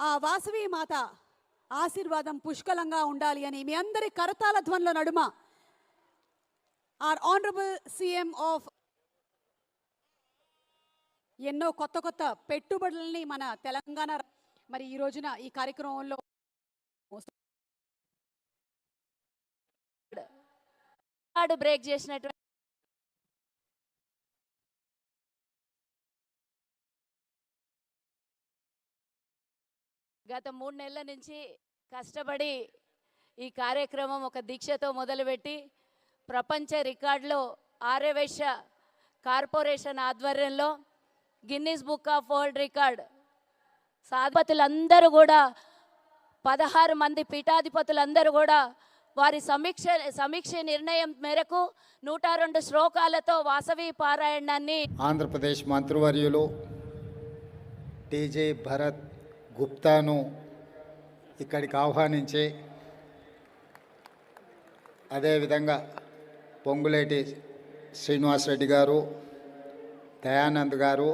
ఆ వాసవి మాత ఆశీర్వాదం పుష్కలంగా ఉండాలి అని మీ అందరి కరతాళ ధ్వనుల నడుమ ఆర్ ఆనరబుల్ సీఎం ఆఫ్ ఎన్నో కొత్త కొత్త పెట్టుబడులని మన తెలంగాణ మరి ఈ రోజున ఈ కార్యక్రమంలో బ్రేక్ చేసినటువంటి గత 3 నెలల నుంచి కష్టపడి ఈ కార్యక్రమం ఒక దీక్షతో మొదలుపెట్టి ప్రపంచ రికార్డులో ఆర్యవైశ్య కార్పొరేషన్ ఆధ్వర్యంలో Guinness book of world record సాధిపతులందరూ కూడా 16 మంది పీఠాధిపతులందరూ కూడా వారి సమీక్ష నిర్ణయం మేరకు 102 శ్లోకాలతో వాసవి పారాయణాన్ని ఆంధ్రప్రదేశ్ మంత్రివర్యులు టీజే భరత్ గుప్తాను ఇక్కడికి ఆహ్వానించి అదేవిధంగా పొంగులేటి శ్రీనివాసరెడ్డి గారు, దయానంద్ గారు,